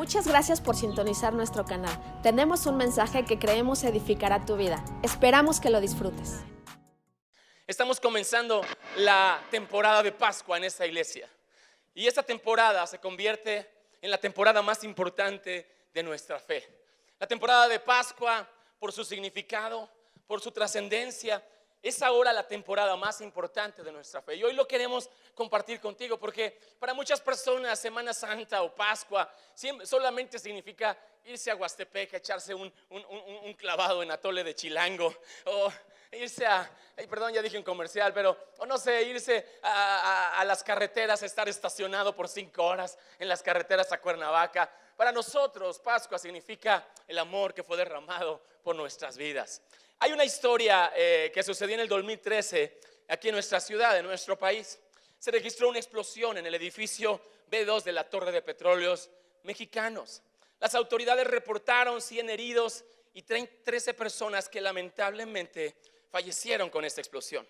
Muchas gracias por sintonizar nuestro canal. Tenemos un mensaje que creemos edificará tu vida. Esperamos que lo disfrutes. Estamos comenzando la temporada de Pascua en esta iglesia. Y esta temporada se convierte en la temporada más importante de nuestra fe. La temporada de Pascua, por su significado, por su trascendencia, es ahora la temporada más importante de nuestra fe. Y hoy lo queremos compartir contigo porque para muchas personas Semana Santa o Pascua solamente significa irse a Huastepec, echarse un clavado en atole de Chilango, o irse perdón, ya dije un comercial, pero o no sé, irse a las carreteras, estar estacionado por 5 horas en las carreteras a Cuernavaca. Para nosotros Pascua significa el amor que fue derramado por nuestras vidas. Hay una historia que sucedió en el 2013 aquí en nuestra ciudad, en nuestro país. Se registró una explosión en el edificio B2 de la Torre de Petróleos Mexicanos. Las autoridades reportaron 100 heridos y 13 personas que lamentablemente fallecieron con esta explosión.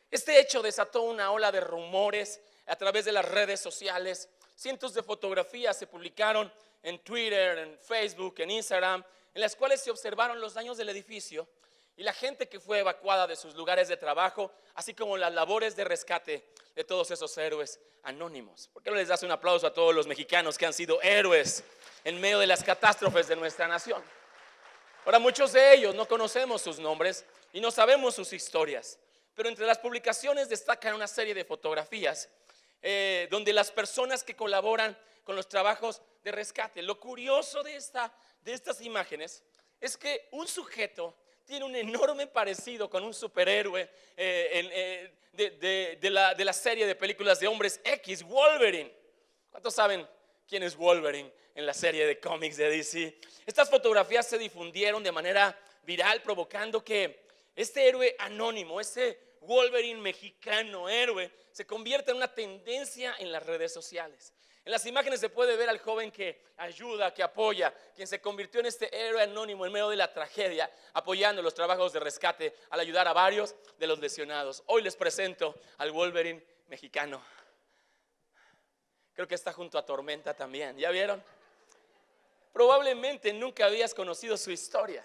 Este hecho desató una ola de rumores a través de las redes sociales. Cientos de fotografías se publicaron en Twitter, en Facebook, en Instagram, en las cuales se observaron los daños del edificio y la gente que fue evacuada de sus lugares de trabajo, así como las labores de rescate de todos esos héroes anónimos. ¿Por qué no les das un aplauso a todos los mexicanos que han sido héroes en medio de las catástrofes de nuestra nación? Ahora, muchos de ellos no conocemos sus nombres y no sabemos sus historias, pero entre las publicaciones destacan una serie de fotografías donde las personas que colaboran con los trabajos de rescate. Lo curioso de estas imágenes es que un sujeto tiene un enorme parecido con un superhéroe de la serie de películas de hombres X, Wolverine. ¿Cuántos saben quién es Wolverine en la serie de cómics de DC? Estas fotografías se difundieron de manera viral, provocando que este héroe anónimo, este Wolverine mexicano héroe, se convierta en una tendencia en las redes sociales. En las imágenes se puede ver al joven que ayuda, que apoya, quien se convirtió en este héroe anónimo en medio de la tragedia, apoyando los trabajos de rescate al ayudar a varios de los lesionados. Hoy les presento al Wolverine mexicano. Creo que está junto a Tormenta también. ¿Ya vieron? Probablemente nunca habías conocido su historia.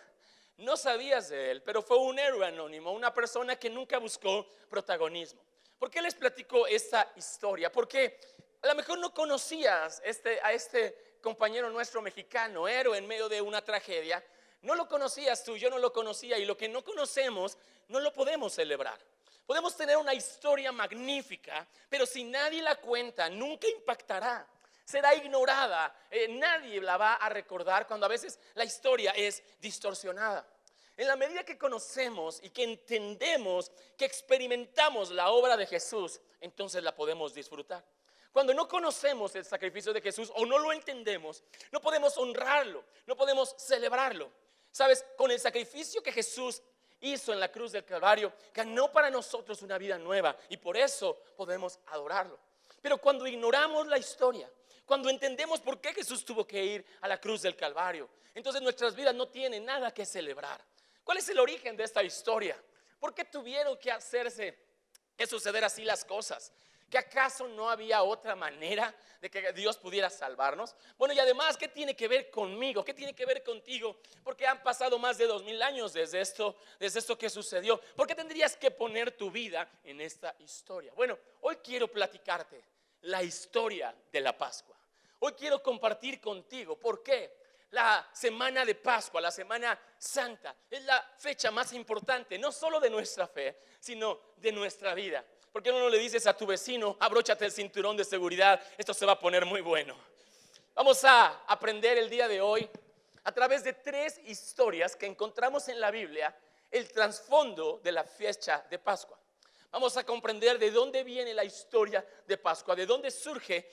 No sabías de él, pero fue un héroe anónimo, una persona que nunca buscó protagonismo. ¿Por qué les platico esta historia? Porque a lo mejor no conocías a este compañero nuestro mexicano, héroe en medio de una tragedia. No lo conocías tú, yo no lo conocía, y lo que no conocemos no lo podemos celebrar. Podemos tener una historia magnífica, pero si nadie la cuenta, nunca impactará. Será ignorada, nadie la va a recordar cuando a veces la historia es distorsionada. En la medida que conocemos y que entendemos, que experimentamos la obra de Jesús, entonces la podemos disfrutar. Cuando no conocemos el sacrificio de Jesús o no lo entendemos, no podemos honrarlo, no podemos celebrarlo. ¿Sabes? Con el sacrificio que Jesús hizo en la cruz del Calvario, ganó para nosotros una vida nueva y por eso podemos adorarlo. Pero cuando ignoramos la historia, cuando entendemos por qué Jesús tuvo que ir a la cruz del Calvario, entonces nuestras vidas no tienen nada que celebrar. ¿Cuál es el origen de esta historia? ¿Por qué tuvieron que suceder así las cosas? ¿Que acaso no había otra manera de que Dios pudiera salvarnos? Bueno, y además, ¿qué tiene que ver conmigo? ¿Qué tiene que ver contigo? Porque han pasado más de 2000 años desde esto que sucedió. ¿Por qué tendrías que poner tu vida en esta historia? Bueno, hoy quiero platicarte la historia de la Pascua. Hoy quiero compartir contigo por qué la semana de Pascua, la Semana Santa, es la fecha más importante, no solo de nuestra fe, sino de nuestra vida. ¿Por qué no le dices a tu vecino, abróchate el cinturón de seguridad, esto se va a poner muy bueno? Vamos a aprender el día de hoy, a través de 3 historias que encontramos en la Biblia, el trasfondo de la fecha de Pascua. Vamos a comprender de dónde viene la historia de Pascua, de dónde surge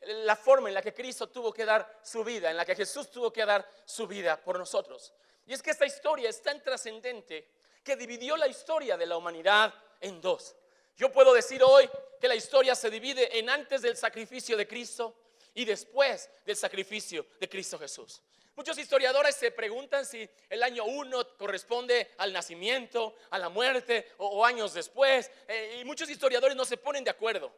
la forma en la que Cristo tuvo que dar su vida, en la que Jesús tuvo que dar su vida por nosotros. Y es que esta historia es tan trascendente que dividió la historia de la humanidad en 2. Yo puedo decir hoy que la historia se divide en antes del sacrificio de Cristo y después del sacrificio de Cristo Jesús. Muchos historiadores se preguntan si el año 1 corresponde al nacimiento, a la muerte o años después, y muchos historiadores no se ponen de acuerdo.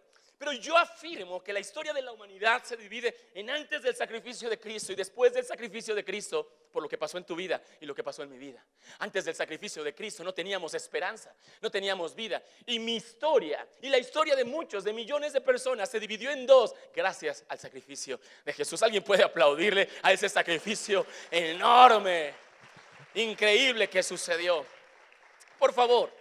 Pero yo afirmo que la historia de la humanidad se divide en antes del sacrificio de Cristo y después del sacrificio de Cristo, por lo que pasó en tu vida y lo que pasó en mi vida. Antes del sacrificio de Cristo no teníamos esperanza, no teníamos vida. Y mi historia y la historia de muchos, de millones de personas se dividió en dos gracias al sacrificio de Jesús. ¿Alguien puede aplaudirle a ese sacrificio enorme, increíble que sucedió? Por favor,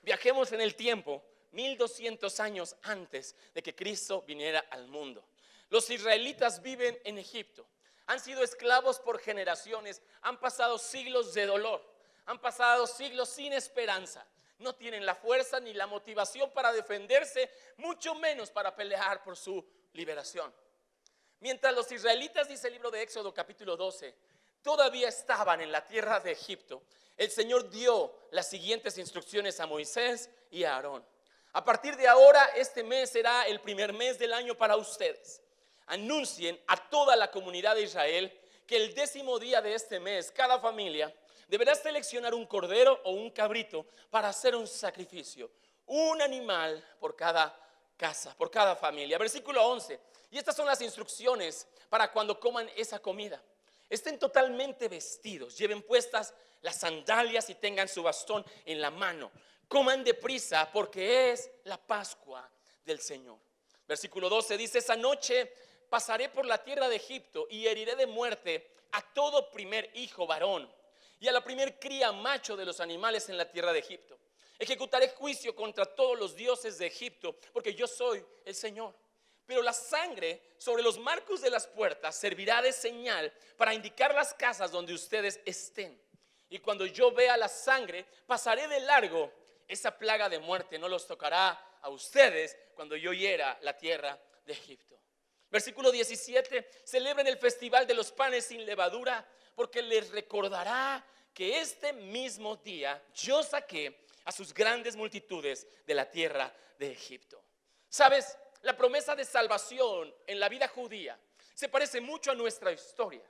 viajemos en el tiempo 1200 años antes de que Cristo viniera al mundo. Los israelitas viven en Egipto. Han sido esclavos por generaciones. Han pasado siglos de dolor. Han pasado siglos sin esperanza. No tienen la fuerza ni la motivación para defenderse, mucho menos para pelear por su liberación. Mientras los israelitas, dice el libro de Éxodo capítulo 12, todavía estaban en la tierra de Egipto, el Señor dio las siguientes instrucciones a Moisés y a Aarón. A partir de ahora, este mes será el primer mes del año para ustedes. Anuncien a toda la comunidad de Israel que el 10º día de este mes, cada familia deberá seleccionar un cordero o un cabrito para hacer un sacrificio. Un animal por cada casa, por cada familia. Versículo 11. Y estas son las instrucciones para cuando coman esa comida. Estén totalmente vestidos, lleven puestas las sandalias y tengan su bastón en la mano. Coman deprisa porque es la Pascua del Señor. Versículo 12 dice: esa noche pasaré por la tierra de Egipto y heriré de muerte a todo primer hijo varón y a la primer cría macho de los animales en la tierra de Egipto. Ejecutaré juicio contra todos los dioses de Egipto porque yo soy el Señor. Pero la sangre sobre los marcos de las puertas servirá de señal para indicar las casas donde ustedes estén. Y cuando yo vea la sangre, pasaré de largo. Esa plaga de muerte no los tocará a ustedes cuando yo hiera la tierra de Egipto. Versículo 17, celebren el festival de los panes sin levadura, porque les recordará que este mismo día yo saqué a sus grandes multitudes de la tierra de Egipto. ¿Sabes? La promesa de salvación en la vida judía se parece mucho a nuestra historia.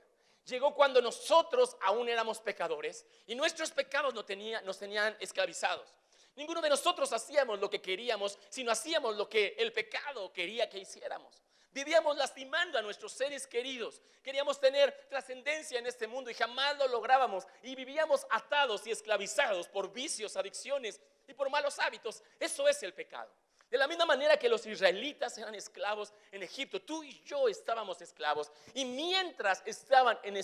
Llegó cuando nosotros aún éramos pecadores y nuestros pecados nos tenían esclavizados. Ninguno de nosotros hacíamos lo que queríamos, sino hacíamos lo que el pecado quería que hiciéramos. Vivíamos lastimando a nuestros seres queridos. Queríamos tener trascendencia en este mundo y jamás lo lográbamos. Y vivíamos atados y esclavizados por vicios, adicciones y por malos hábitos. Eso es el pecado. De la misma manera que los israelitas eran esclavos en Egipto, tú y yo estábamos esclavos. Y mientras estaban en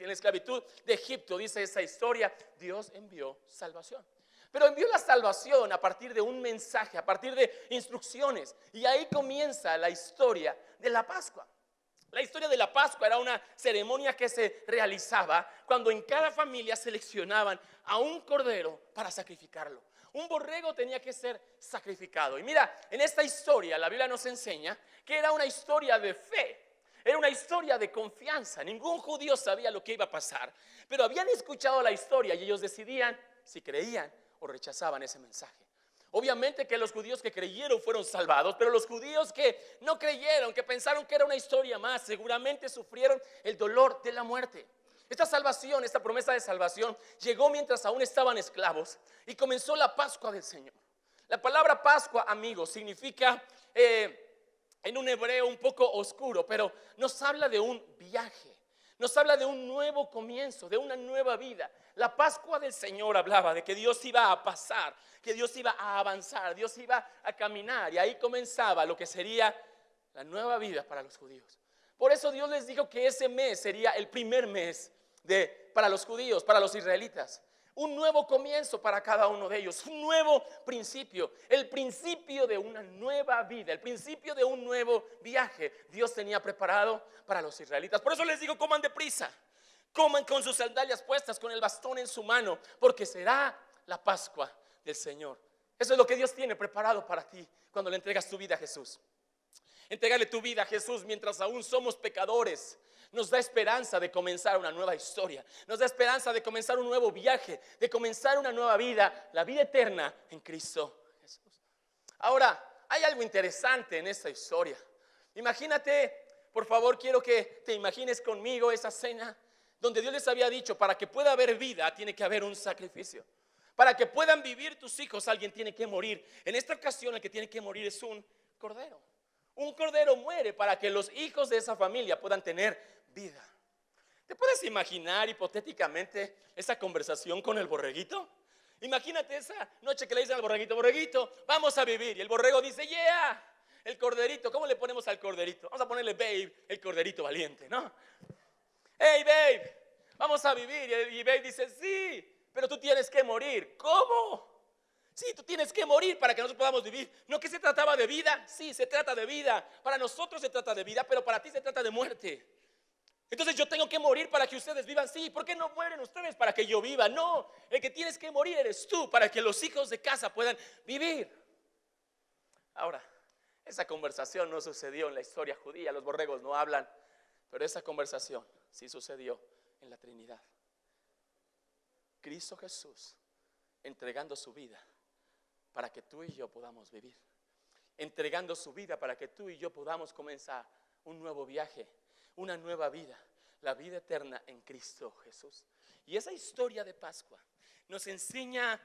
esclavitud de Egipto, dice esa historia, Dios envió salvación. Pero envió la salvación a partir de un mensaje, a partir de instrucciones. Y ahí comienza la historia de la Pascua. La historia de la Pascua era una ceremonia que se realizaba cuando en cada familia seleccionaban a un cordero para sacrificarlo. Un borrego tenía que ser sacrificado. Y mira, en esta historia la Biblia nos enseña que era una historia de fe. Era una historia de confianza. Ningún judío sabía lo que iba a pasar, pero habían escuchado la historia y ellos decidían si creían o rechazaban ese mensaje. Obviamente que los judíos que creyeron fueron salvados, pero los judíos que no creyeron, que pensaron que era una historia más, seguramente sufrieron el dolor de la muerte. Esta salvación, esta promesa de salvación llegó mientras aún estaban esclavos y comenzó la Pascua del Señor. La palabra Pascua, amigos, significa en un hebreo un poco oscuro, pero nos habla de un viaje. Nos habla de un nuevo comienzo, de una nueva vida. La Pascua del Señor hablaba de que Dios iba a pasar, que Dios iba a avanzar, Dios iba a caminar. Y ahí comenzaba lo que sería la nueva vida para los judíos. Por eso Dios les dijo que ese mes sería el primer mes para los judíos, para los israelitas. Un nuevo comienzo para cada uno de ellos, un nuevo principio, el principio de una nueva vida, el principio de un nuevo viaje. Dios tenía preparado para los israelitas. Por eso les digo, coman deprisa, coman con sus sandalias puestas, con el bastón en su mano, porque será la Pascua del Señor. Eso es lo que Dios tiene preparado para ti cuando le entregas tu vida a Jesús. Entregarle tu vida a Jesús mientras aún somos pecadores nos da esperanza de comenzar una nueva historia, nos da esperanza de comenzar un nuevo viaje, de comenzar una nueva vida, la vida eterna en Cristo Jesús. Ahora, hay algo interesante en esta historia. Imagínate, por favor, quiero que te imagines conmigo esa escena donde Dios les había dicho: para que pueda haber vida tiene que haber un sacrificio. Para que puedan vivir tus hijos alguien tiene que morir. En esta ocasión el que tiene que morir es un cordero. Un cordero muere para que los hijos de esa familia puedan tener vida. ¿Te puedes imaginar hipotéticamente esa conversación con el borreguito? Imagínate esa noche que le dicen al borreguito: borreguito, vamos a vivir. Y el borrego dice: yeah. El corderito, ¿cómo le ponemos al corderito? Vamos a ponerle Babe, el corderito valiente, ¿no? Hey, Babe, vamos a vivir. Y Babe dice: sí, pero tú tienes que morir. ¿Cómo? Sí, tú tienes que morir para que nosotros podamos vivir. ¿No que se trataba de vida? Sí, se trata de vida. Para nosotros se trata de vida, pero para ti se trata de muerte. Entonces yo tengo que morir para que ustedes vivan. Sí, ¿por qué no mueren ustedes para que yo viva? No, el que tienes que morir eres tú para que los hijos de casa puedan vivir. Ahora, esa conversación no sucedió en la historia judía, los borregos no hablan, pero esa conversación sí sucedió en la Trinidad. Cristo Jesús entregando su vida para que tú y yo podamos vivir, entregando su vida para que tú y yo podamos comenzar un nuevo viaje, una nueva vida, la vida eterna en Cristo Jesús. Y esa historia de Pascua nos enseña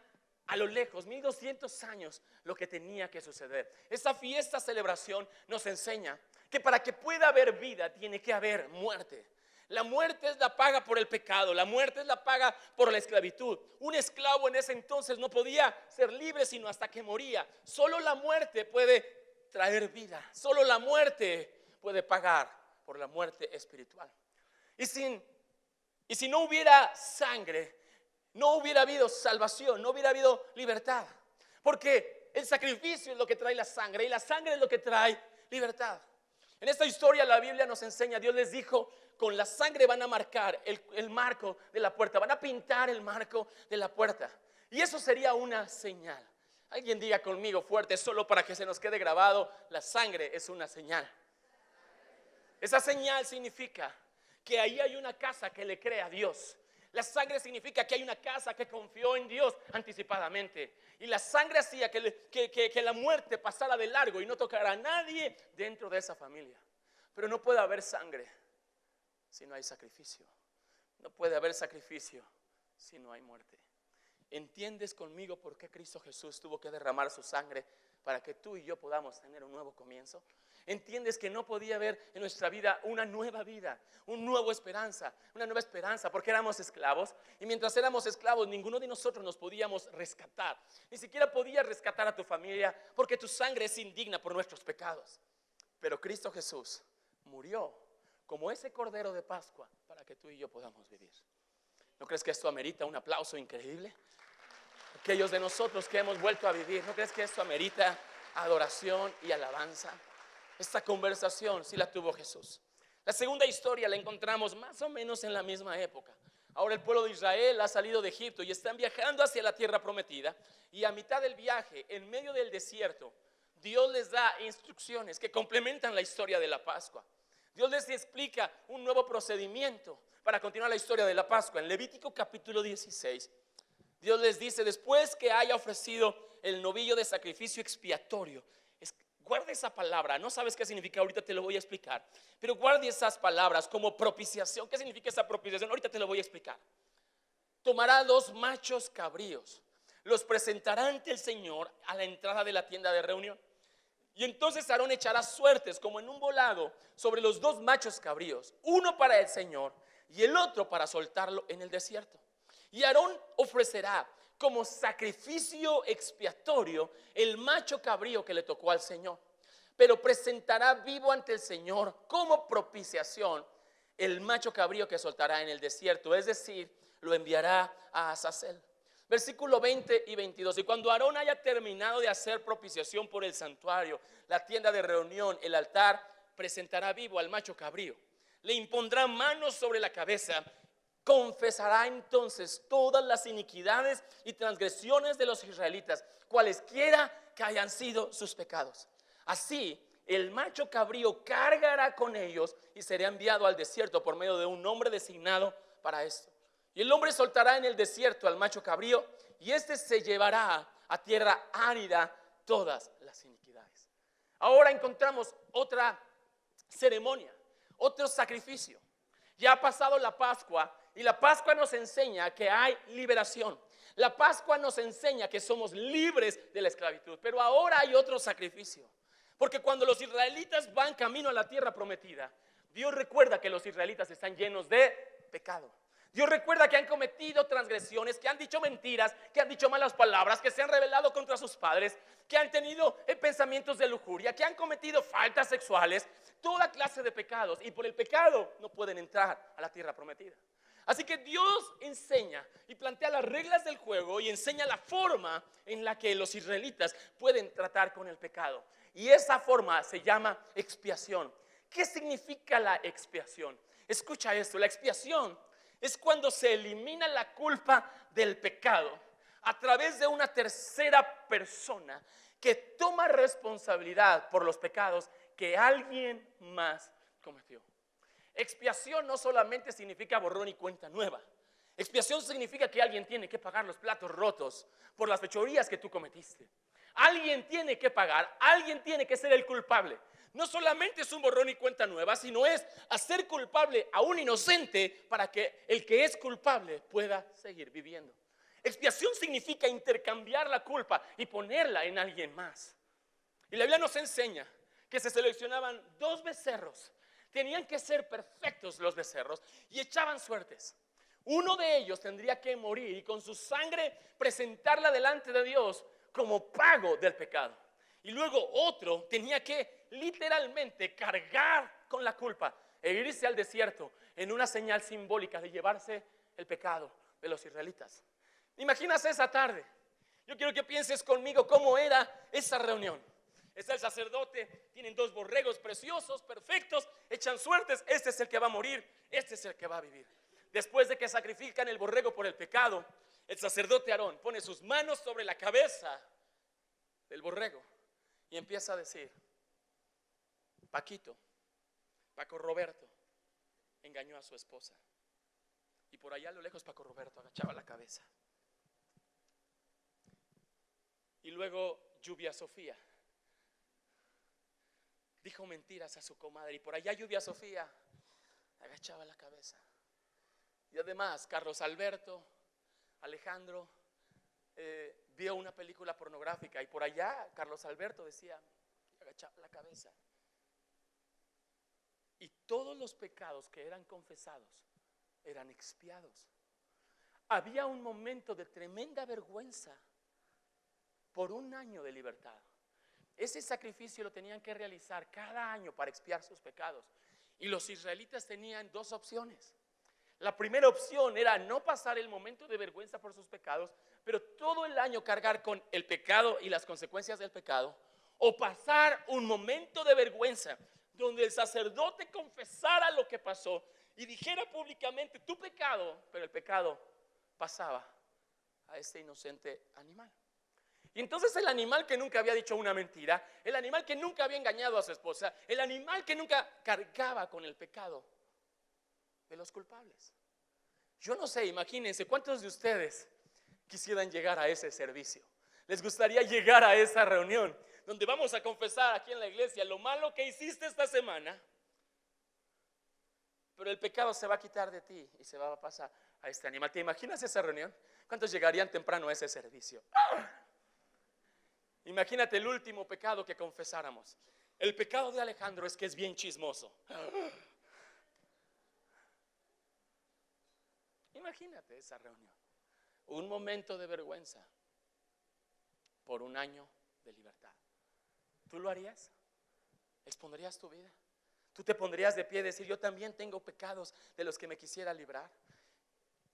a lo lejos, 1200 años, lo que tenía que suceder. Esta fiesta, celebración nos enseña que para que pueda haber vida tiene que haber muerte. La muerte es la paga por el pecado, la muerte es la paga por la esclavitud. Un esclavo en ese entonces no podía ser libre sino hasta que moría. Solo la muerte puede traer vida, solo la muerte puede pagar por la muerte espiritual. Y si no hubiera sangre, no hubiera habido salvación, no hubiera habido libertad. Porque el sacrificio es lo que trae la sangre y la sangre es lo que trae libertad. En esta historia la Biblia nos enseña, Dios les dijo: con la sangre van a marcar el marco de la puerta, van a pintar el marco de la puerta. Y eso sería una señal. Alguien diga conmigo fuerte, solo para que se nos quede grabado: la sangre es una señal. Esa señal significa que ahí hay una casa que le cree a Dios. La sangre significa que hay una casa que confió en Dios anticipadamente. Y la sangre hacía que la muerte pasara de largo y no tocara a nadie dentro de esa familia. Pero no puede haber sangre si no hay sacrificio. No puede haber sacrificio si no hay muerte. ¿Entiendes conmigo por qué Cristo Jesús tuvo que derramar su sangre para que tú y yo podamos tener un nuevo comienzo? ¿Entiendes que no podía haber en nuestra vida una nueva vida, una nueva esperanza, porque éramos esclavos? Y mientras éramos esclavos, ninguno de nosotros nos podíamos rescatar. Ni siquiera podías rescatar a tu familia, porque tu sangre es indigna por nuestros pecados. Pero Cristo Jesús murió como ese cordero de Pascua para que tú y yo podamos vivir. ¿No crees que esto amerita un aplauso increíble? Aquellos de nosotros que hemos vuelto a vivir, ¿no crees que esto amerita adoración y alabanza? Esta conversación sí la tuvo Jesús. La segunda historia la encontramos más o menos en la misma época. Ahora el pueblo de Israel ha salido de Egipto y están viajando hacia la tierra prometida. Y a mitad del viaje, en medio del desierto, Dios les da instrucciones que complementan la historia de la Pascua. Dios les explica un nuevo procedimiento para continuar la historia de la Pascua. En Levítico capítulo 16, Dios les dice: después que haya ofrecido el novillo de sacrificio expiatorio. Guarda esa palabra, no sabes qué significa, ahorita te lo voy a explicar. Pero guarde esas palabras como propiciación. ¿Qué significa esa propiciación? Ahorita te lo voy a explicar. Tomará 2 machos cabríos, los presentará ante el Señor a la entrada de la tienda de reunión. Y entonces Aarón echará suertes como en un volado sobre los 2 machos cabríos, uno para el Señor y el otro para soltarlo en el desierto. Y Aarón ofrecerá como sacrificio expiatorio el macho cabrío que le tocó al Señor, pero presentará vivo ante el Señor como propiciación el macho cabrío que soltará en el desierto, es decir, lo enviará a Azazel. Versículo 20 y 22. Y cuando Aarón haya terminado de hacer propiciación por el santuario, la tienda de reunión, el altar, presentará vivo al macho cabrío, le impondrá manos sobre la cabeza. Confesará entonces todas las iniquidades y transgresiones de los israelitas, cualesquiera que hayan sido sus pecados. Así, el macho cabrío cargará con ellos y será enviado al desierto por medio de un hombre designado para esto. Y el hombre soltará en el desierto al macho cabrío, y éste se llevará a tierra árida todas las iniquidades. Ahora encontramos otra ceremonia, otro sacrificio. Ya ha pasado la Pascua. Y la Pascua nos enseña que hay liberación. La Pascua nos enseña que somos libres de la esclavitud. Pero ahora hay otro sacrificio. Porque cuando los israelitas van camino a la tierra prometida, Dios recuerda que los israelitas están llenos de pecado. Dios recuerda que han cometido transgresiones, que han dicho mentiras, que han dicho malas palabras, que se han rebelado contra sus padres, que han tenido pensamientos de lujuria, que han cometido faltas sexuales, toda clase de pecados. Y por el pecado no pueden entrar a la tierra prometida. Así que Dios enseña y plantea las reglas del juego y enseña la forma en la que los israelitas pueden tratar con el pecado. Y esa forma se llama expiación. ¿Qué significa la expiación? Escucha esto, la expiación es cuando se elimina la culpa del pecado a través de una tercera persona que toma responsabilidad por los pecados que alguien más cometió. Expiación no solamente significa borrón y cuenta nueva. Expiación significa que alguien tiene que pagar los platos rotos por las fechorías que tú cometiste. Alguien tiene que pagar, alguien tiene que ser el culpable. No solamente es un borrón y cuenta nueva, sino es hacer culpable a un inocente para que el que es culpable pueda seguir viviendo. Expiación significa intercambiar la culpa y ponerla en alguien más. Y la Biblia nos enseña que se seleccionaban 2 becerros. Tenían que ser perfectos los becerros y echaban suertes. Uno de ellos tendría que morir y con su sangre presentarla delante de Dios como pago del pecado. Y luego otro tenía que literalmente cargar con la culpa e irse al desierto en una señal simbólica de llevarse el pecado de los israelitas. Imaginas esa tarde. Yo quiero que pienses conmigo cómo era esa reunión. Está el sacerdote, tienen 2 borregos preciosos, perfectos, echan suertes, este es el que va a morir, este es el que va a vivir. Después de que sacrifican el borrego por el pecado, el sacerdote Aarón pone sus manos sobre la cabeza del borrego y empieza a decir: Paquito, Paco Roberto engañó a su esposa. Y por allá a lo lejos Paco Roberto agachaba la cabeza. Y luego Lluvia Sofía dijo mentiras a su comadre. Y por allá Lluvia Sofía agachaba la cabeza. Y además Carlos Alberto, Alejandro, vio una película pornográfica. Y por allá Carlos Alberto decía, agachaba la cabeza. Y todos los pecados que eran confesados eran expiados. Había un momento de tremenda vergüenza por 1 año de libertad. Ese sacrificio lo tenían que realizar cada año para expiar sus pecados. Y los israelitas tenían 2 opciones. La primera opción era no pasar el momento de vergüenza por sus pecados, pero todo el año cargar con el pecado y las consecuencias del pecado, o pasar un momento de vergüenza donde el sacerdote confesara lo que pasó y dijera públicamente tu pecado, pero el pecado pasaba a ese inocente animal. Y entonces el animal que nunca había dicho una mentira, el animal que nunca había engañado a su esposa, el animal que nunca cargaba con el pecado de los culpables. Yo no sé, imagínense cuántos de ustedes quisieran llegar a ese servicio. Les gustaría llegar a esa reunión donde vamos a confesar aquí en la iglesia lo malo que hiciste esta semana, pero el pecado se va a quitar de ti y se va a pasar a este animal. ¿Te imaginas esa reunión? ¿Cuántos llegarían temprano a ese servicio? Imagínate el último pecado que confesáramos. El pecado de Alejandro es que es bien chismoso. Imagínate esa reunión. Un momento de vergüenza por 1 año de libertad. ¿Tú lo harías? ¿Expondrías tu vida? ¿Tú te pondrías de pie y decir, yo también tengo pecados de los que me quisiera librar?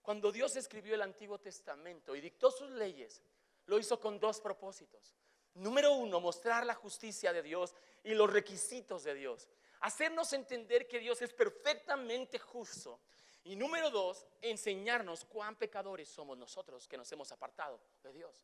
Cuando Dios escribió el Antiguo Testamento y dictó sus leyes, lo hizo con 2 propósitos. Número 1, mostrar la justicia de Dios y los requisitos de Dios. Hacernos entender que Dios es perfectamente justo. Y número 2, enseñarnos cuán pecadores somos nosotros que nos hemos apartado de Dios.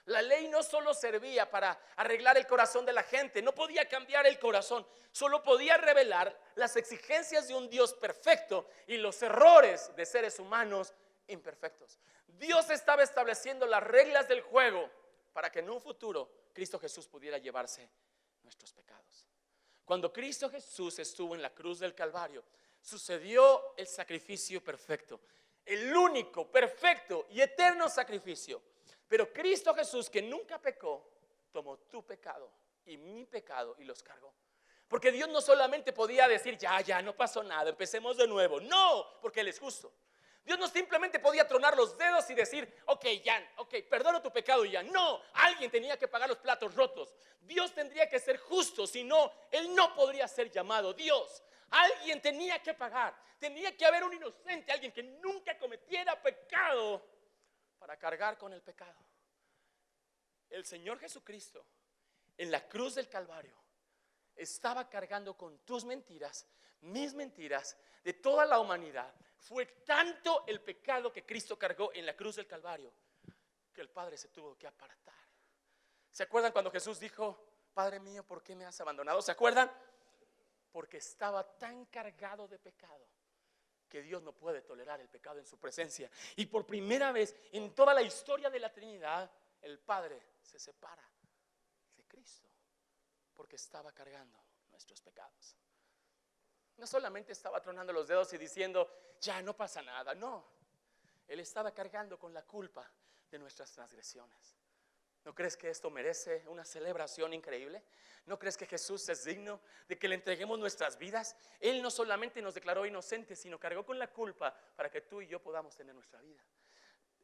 La ley no solo servía para arreglar el corazón de la gente, no podía cambiar el corazón, solo podía revelar las exigencias de un Dios perfecto y los errores de seres humanos imperfectos. Dios estaba estableciendo las reglas del juego para que en un futuro Cristo Jesús pudiera llevarse nuestros pecados. Cuando Cristo Jesús estuvo en la cruz del Calvario, sucedió el sacrificio perfecto, el único, perfecto y eterno sacrificio. Pero Cristo Jesús, que nunca pecó, tomó tu pecado y mi pecado y los cargó. Porque Dios no solamente podía decir, ya, no pasó nada, empecemos de nuevo. No, porque Él es justo. Dios no simplemente podía tronar los dedos y decir, ok, perdono tu pecado y ya. No, alguien tenía que pagar los platos rotos. Dios tendría que ser justo, si no, Él no podría ser llamado Dios. Alguien tenía que pagar. Tenía que haber un inocente, alguien que nunca cometiera pecado para cargar con el pecado. El Señor Jesucristo en la cruz del Calvario estaba cargando con tus mentiras, mis mentiras, de toda la humanidad. Fue tanto el pecado que Cristo cargó en la cruz del Calvario que el Padre se tuvo que apartar. ¿Se acuerdan cuando Jesús dijo, Padre mío, ¿por qué me has abandonado? ¿Se acuerdan? Porque estaba tan cargado de pecado que Dios no puede tolerar el pecado en su presencia. Y por primera vez en toda la historia de la Trinidad, el Padre se separa de Cristo porque estaba cargando nuestros pecados. No solamente estaba tronando los dedos y diciendo, ya no pasa nada, no. Él estaba cargando con la culpa de nuestras transgresiones. ¿No crees que esto merece una celebración increíble? ¿No crees que Jesús es digno de que le entreguemos nuestras vidas? Él no solamente nos declaró inocentes, sino cargó con la culpa para que tú y yo podamos tener nuestra vida.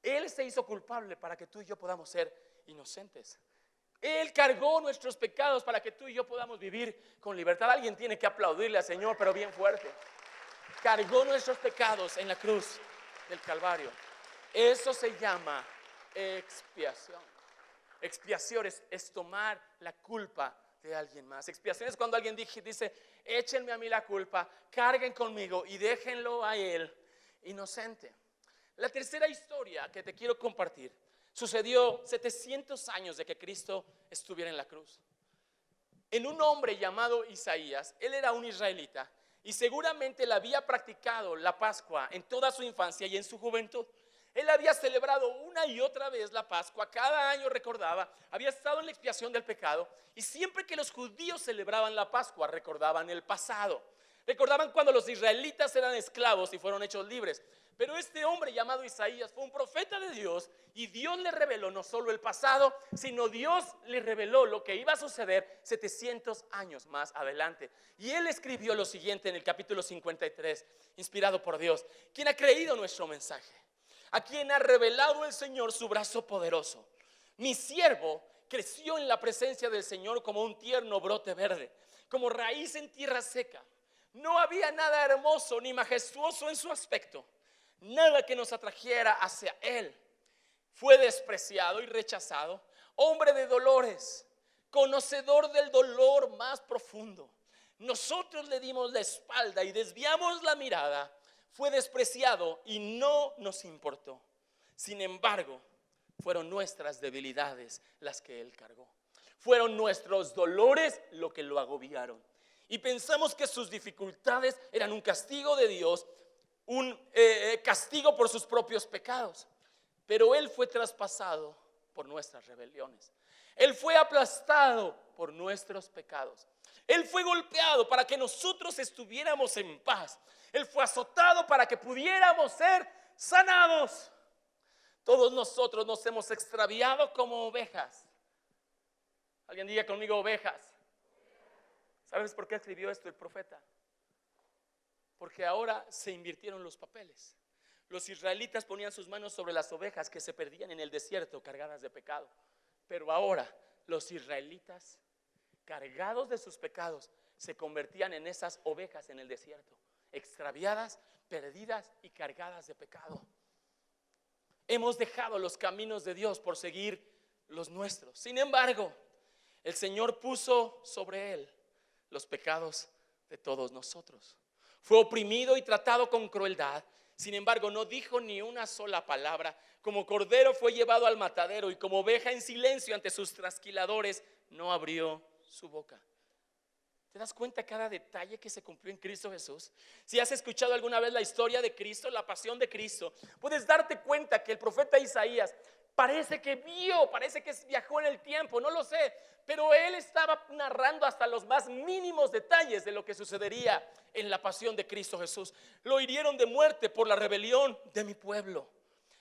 Él se hizo culpable para que tú y yo podamos ser inocentes. Él cargó nuestros pecados para que tú y yo podamos vivir con libertad. Alguien tiene que aplaudirle al Señor, pero bien fuerte. Cargó nuestros pecados en la cruz del Calvario. Eso se llama expiación. Expiación es tomar la culpa de alguien más. Expiación es cuando alguien dice, échenme a mí la culpa, carguen conmigo y déjenlo a él inocente. La tercera historia que te quiero compartir sucedió 700 años de que Cristo estuviera en la cruz. En un hombre llamado Isaías, él era un israelita y seguramente él había practicado la Pascua en toda su infancia y en su juventud. Él había celebrado una y otra vez la Pascua, cada año recordaba, había estado en la expiación del pecado y siempre que los judíos celebraban la Pascua recordaban el pasado. Recordaban cuando los israelitas eran esclavos y fueron hechos libres. Pero este hombre llamado Isaías fue un profeta de Dios y Dios le reveló no solo el pasado, sino Dios le reveló lo que iba a suceder 700 años más adelante. Y él escribió lo siguiente en el capítulo 53, inspirado por Dios. ¿Quién ha creído nuestro mensaje? A quien ha revelado el Señor su brazo poderoso. Mi siervo creció en la presencia del Señor como un tierno brote verde, como raíz en tierra seca. No había nada hermoso ni majestuoso en su aspecto, nada que nos atrajera hacia él. Fue despreciado y rechazado, hombre de dolores, conocedor del dolor más profundo. Nosotros le dimos la espalda y desviamos la mirada. Fue despreciado y no nos importó. Sin embargo, fueron nuestras debilidades las que él cargó. Fueron nuestros dolores lo que lo agobiaron. Y pensamos que sus dificultades eran un castigo de Dios, un castigo por sus propios pecados. Pero él fue traspasado por nuestras rebeliones. Él fue aplastado por nuestros pecados. Él fue golpeado para que nosotros estuviéramos en paz. Él fue azotado para que pudiéramos ser sanados. Todos nosotros nos hemos extraviado como ovejas. Alguien diga conmigo, ovejas. ¿Sabes por qué escribió esto el profeta? Porque ahora se invirtieron los papeles. Los israelitas ponían sus manos sobre las ovejas que se perdían en el desierto cargadas de pecado. Pero ahora los israelitas, cargados de sus pecados, se convertían en esas ovejas en el desierto, extraviadas, perdidas y cargadas de pecado. Hemos dejado los caminos de Dios por seguir los nuestros. Sin embargo, el Señor puso sobre él los pecados de todos nosotros. Fue oprimido y tratado con crueldad. Sin embargo, no dijo ni una sola palabra. Como cordero fue llevado al matadero y como oveja en silencio ante sus trasquiladores, no abrió su boca. ¿Te das cuenta cada detalle que se cumplió en Cristo Jesús? Si has escuchado alguna vez la historia de Cristo, la pasión de Cristo, puedes darte cuenta que el profeta Isaías parece que viajó en el tiempo, no lo sé, pero él estaba narrando hasta los más mínimos detalles de lo que sucedería en la pasión de Cristo Jesús. Lo hirieron de muerte por la rebelión de mi pueblo.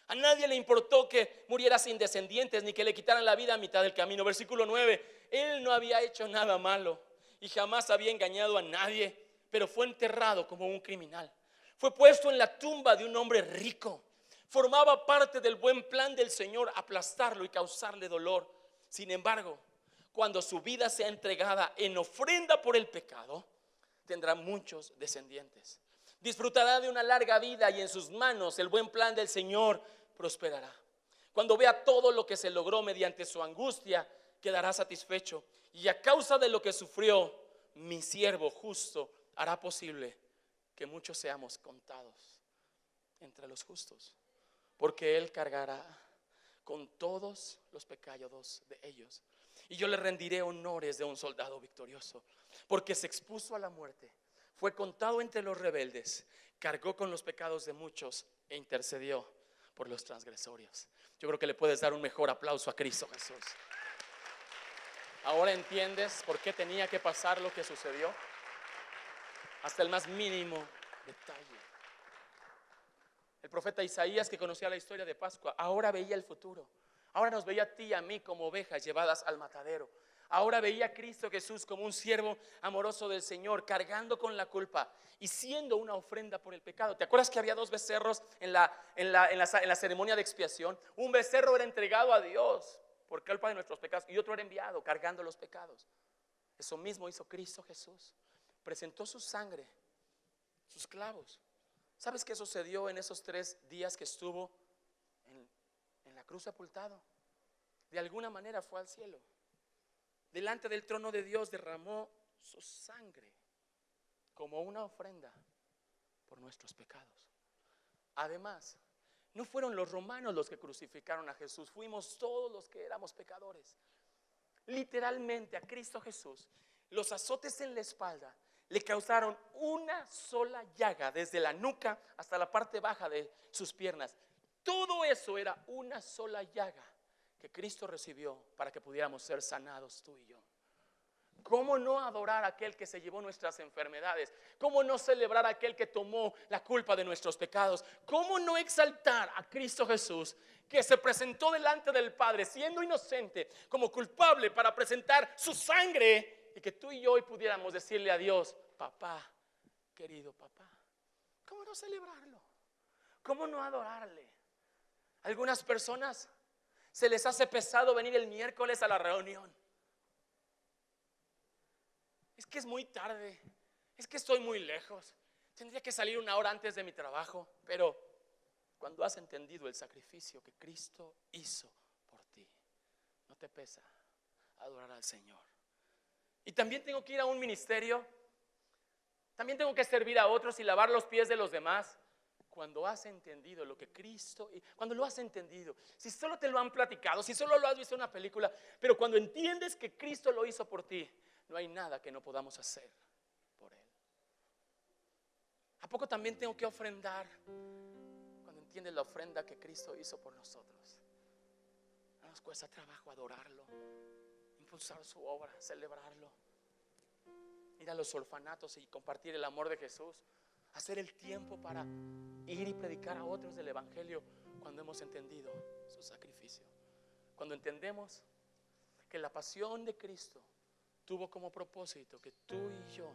A nadie le importó que muriera sin descendientes, ni que le quitaran la vida a mitad del camino. Versículo 9, él no había hecho nada malo y jamás había engañado a nadie, pero fue enterrado como un criminal. Fue puesto en la tumba de un hombre rico. Formaba parte del buen plan del Señor aplastarlo y causarle dolor. Sin embargo, cuando su vida sea entregada en ofrenda por el pecado, tendrá muchos descendientes. Disfrutará de una larga vida y en sus manos el buen plan del Señor prosperará. Cuando vea todo lo que se logró mediante su angustia, quedará satisfecho. Y a causa de lo que sufrió, mi siervo justo hará posible que muchos seamos contados entre los justos, porque él cargará con todos los pecados de ellos. Y yo le rendiré honores de un soldado victorioso, porque se expuso a la muerte, fue contado entre los rebeldes, cargó con los pecados de muchos e intercedió por los transgresorios. Yo creo que le puedes dar un mejor aplauso a Cristo Jesús. Ahora entiendes por qué tenía que pasar lo que sucedió, hasta el más mínimo detalle. El profeta Isaías, que conocía la historia de Pascua, ahora veía el futuro. Ahora nos veía a ti y a mí como ovejas llevadas al matadero. Ahora veía a Cristo Jesús como un siervo amoroso del Señor, cargando con la culpa y siendo una ofrenda por el pecado. ¿Te acuerdas que había 2 becerros en la ceremonia de expiación? Un becerro era entregado a Dios por culpa de nuestros pecados y otro era enviado cargando los pecados. Eso mismo hizo Cristo Jesús. Presentó su sangre, sus clavos. ¿Sabes qué sucedió en esos 3 días que estuvo en la cruz sepultado? De alguna manera fue al cielo. Delante del trono de Dios derramó su sangre como una ofrenda por nuestros pecados. Además, no fueron los romanos los que crucificaron a Jesús, fuimos todos los que éramos pecadores. Literalmente a Cristo Jesús, los azotes en la espalda le causaron una sola llaga desde la nuca hasta la parte baja de sus piernas. Todo eso era una sola llaga que Cristo recibió para que pudiéramos ser sanados tú y yo. ¿Cómo no adorar a aquel que se llevó nuestras enfermedades? ¿Cómo no celebrar a aquel que tomó la culpa de nuestros pecados? ¿Cómo no exaltar a Cristo Jesús, que se presentó delante del Padre siendo inocente como culpable para presentar su sangre y que tú y yo hoy pudiéramos decirle a Dios: papá, querido papá? ¿Cómo no celebrarlo? ¿Cómo no adorarle? Algunas personas se les hace pesado venir el miércoles a la reunión. Es que es muy tarde, es que estoy muy lejos, tendría que salir 1 hora antes de mi trabajo. Pero cuando has entendido el sacrificio que Cristo hizo por ti, no te pesa adorar al Señor. Y también tengo que ir a un ministerio, también tengo que servir a otros y lavar los pies de los demás. Cuando has entendido lo que Cristo, cuando lo has entendido, si solo te lo han platicado, si solo lo has visto en una película, pero cuando entiendes que Cristo lo hizo por ti, no hay nada que no podamos hacer por Él. ¿A poco también tengo que ofrendar? Cuando entiendes la ofrenda que Cristo hizo por nosotros, no nos cuesta trabajo adorarlo, impulsar su obra, celebrarlo, ir a los orfanatos y compartir el amor de Jesús, hacer el tiempo para ir y predicar a otros del Evangelio cuando hemos entendido su sacrificio. Cuando entendemos que la pasión de Cristo tuvo como propósito que tú y yo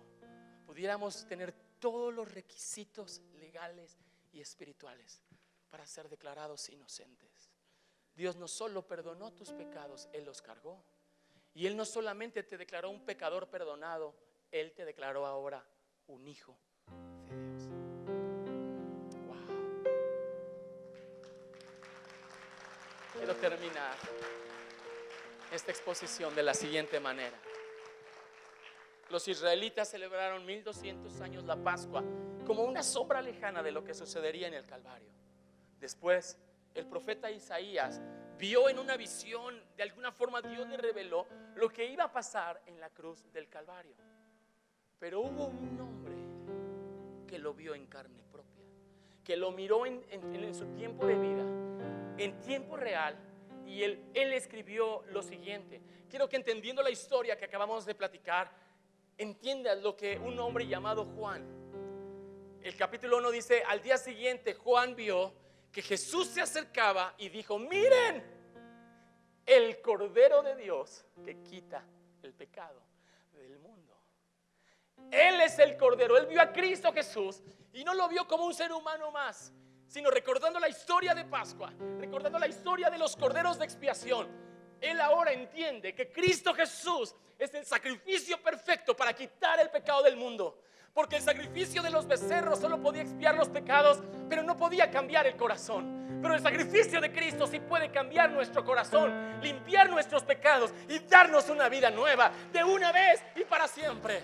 pudiéramos tener todos los requisitos legales y espirituales para ser declarados inocentes. Dios no solo perdonó tus pecados, Él los cargó. Y Él no solamente te declaró un pecador perdonado, Él te declaró ahora un hijo de Dios. Wow. Quiero terminar esta exposición de la siguiente manera. Los israelitas celebraron 1200 años la Pascua como una sombra lejana de lo que sucedería en el Calvario. Después, el profeta Isaías vio en una visión, de alguna forma Dios le reveló lo que iba a pasar en la cruz del Calvario. Pero hubo un hombre que lo vio en carne propia, que lo miró en su tiempo de vida, en tiempo real, y él escribió lo siguiente. Quiero que, entendiendo la historia que acabamos de platicar, entiendas lo que un hombre llamado Juan, el capítulo 1 dice: al día siguiente Juan vio que Jesús se acercaba y dijo: miren, el Cordero de Dios que quita el pecado del mundo. Él es el Cordero. Él vio a Cristo Jesús y no lo vio como un ser humano más, sino recordando la historia de Pascua, recordando la historia de los corderos de expiación. Él ahora entiende que Cristo Jesús es el sacrificio perfecto para quitar el pecado del mundo. Porque el sacrificio de los becerros solo podía expiar los pecados, pero no podía cambiar el corazón. Pero el sacrificio de Cristo sí puede cambiar nuestro corazón, limpiar nuestros pecados y darnos una vida nueva de una vez y para siempre.